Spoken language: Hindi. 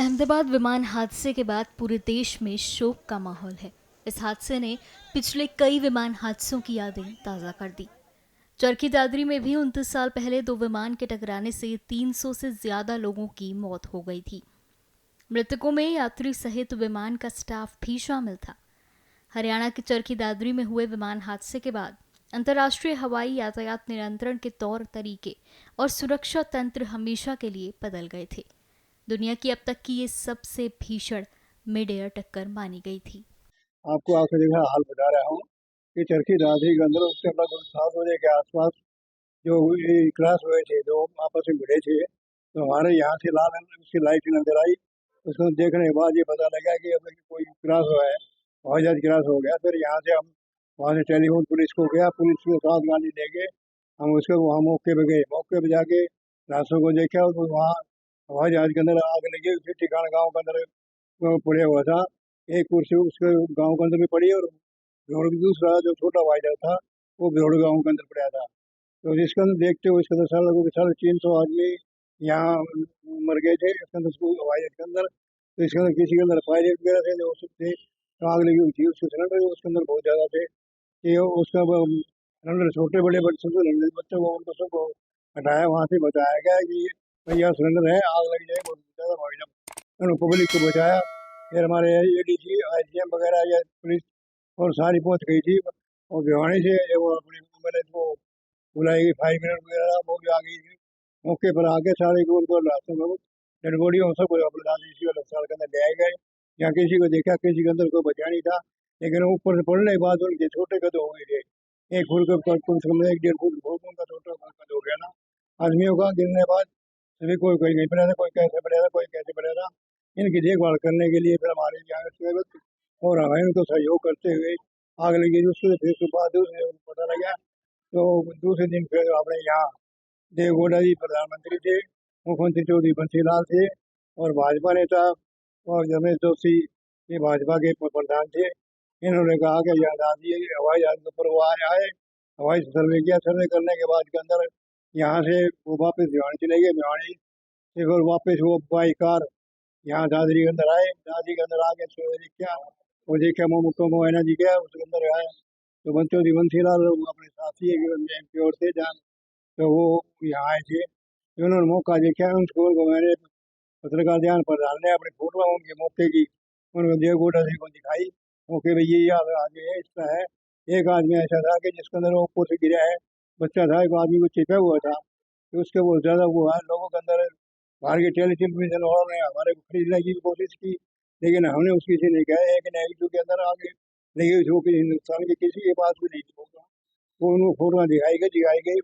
अहमदाबाद विमान हादसे के बाद पूरे देश में शोक का माहौल है। इस हादसे ने पिछले कई विमान हादसों की यादें ताज़ा कर दी। चरखी दादरी में भी 29 साल पहले दो विमान के टकराने से 300 से ज्यादा लोगों की मौत हो गई थी। मृतकों में यात्री सहित विमान का स्टाफ भी शामिल था। हरियाणा के चरखी दादरी में हुए विमान हादसे के बाद अंतर्राष्ट्रीय हवाई यातायात नियंत्रण के तौर तरीके और सुरक्षा तंत्र हमेशा के लिए बदल गए थे। दुनिया की अब तक की ये सबसे भीषण मिड एयर टक्कर मानी गई थी। आपको आखिरी जगह हाल बता रहा हूँ कि चरखी दादरी के अंदर उसके लगभग 7 बजे के आसपास जो क्रॉस हुए थे, जो आपस में भिड़े थे, तो हमारे यहाँ से लाल उसकी लाइट नजर आई। उसको देखने के बाद ये पता लगा कि अब कोई क्रॉस हुआ है, हवाई जहाज क्रॉस हो गया। फिर यहाँ से हम वहाँ से टेलीफोन पुलिस को गया, पुलिस के साथ गाड़ी लेके हम उसके वहाँ मौके पे गए। मौके पे जाके रास्तों को देखा तो वहाँ हवाई जहाज के अंदर आग लगी। उसी ठिकाना गाँव के अंदर पड़े हुआ था। एक कुर्सी उसके गांव के अंदर भी पड़ी और भ्योड़ दूसरा जो छोटा वाइडर था वो भ्योड़ गांव के अंदर पड़ा था। तो इसके अंदर देखते हुए इसके अंदर सारे लोगों के 350 आदमी यहाँ मर गए थे इसके अंदर, वाइडर के अंदर। तो इसके अंदर किसी के अंदर पायलट वगैरह थे जो थे, तो आग लगी हुई थी। उसके सिलेंडर उसके अंदर बहुत ज्यादा थे कि उसका सिलेंडर छोटे बड़े बच्चों को बच्चों को उनको सबको हटाया। वहाँ से बताया गया कि भैया सिलेंडर है, आग लग जाए, बहुत ज्यादा वाइडर। पब्लिक को बचाया। फिर हमारे एडीसी आईजीएम वगैरह या पुलिस और सारी पहुंच गई थी। और भिवानी से वो अपनी मैंने वो बुलाई, 5 मिनट वगैरह वो भी आ गई थी। मौके पर आके सारे को उनको रास्ते में डेड बॉडी और सब अपने दादी अस्पताल के अंदर ले आए गए। यहाँ किसी को देखा, किसी के अंदर कोई बचा नहीं था, लेकिन ऊपर से पड़ने के बाद उनके छोटे कद हो गए थे। 1 फुट का कम से कम 1-1.5 फुट बहुत उनका छोटा कद हो गया ना आदमियों का। गिरने के बाद सभी कोई कोई नहीं पड़ा था, कोई कैसे पड़ा था, कोई कैसे पड़ा था। इनकी देखभाल करने के लिए फिर हमारे यहाँ सेवक और हमें उनको सहयोग करते हुए आग लगी। उससे फिर सुबह दूसरे दिन पता लगा तो दूसरे दिन फिर अपने यहाँ देवगौड़ा जी प्रधानमंत्री थे, मुख्यमंत्री चौधरी बंसीलाल थे और भाजपा नेता और रमेश जोशी ये भाजपा के प्रधान थे। इन्होंने कहा कि यहाँ दादी हवाई जहाज के ऊपर वो आए, हवाई सर्वे किया। सर्वे करने के बाद के अंदर यहाँ से वो वापस भिवानी चले गए। भिवानी से फिर वापस वो बाई कार यहाँ दादरी के अंदर आए। दादरी के अंदर आके क्या वो देखा मुक्का मुआयना जी गया, उसके अंदर आया तो बच्चों की बंसीलाल अपने साथी की ओर से जान, तो वो यहाँ आए थे। तो उन्होंने मौका देखा। उनको मैंने पत्रकार ध्यान पर डालने अपनी फोटो उनके मौके की उनको देवगौड़ा जी को दिखाई। मौके पे ये आदमी है, इसका है। एक आदमी ऐसा था कि जिसके अंदर वो ऊपर से गिरा है, बच्चा था, एक आदमी को चिपा हुआ था। तो उसके बहुत ज्यादा वो है लोगों के अंदर। बाहर के टेलीविजन वालों ने हमारे को खरीदने की कोशिश की, लेकिन हमने उसकी से नहीं कहा है कि नेगेटिव के अंदर आगे लेकिन जो कि हिंदुस्तान के किसी के पास भी नहीं होगा। वो उनको फोटो दिखाई गई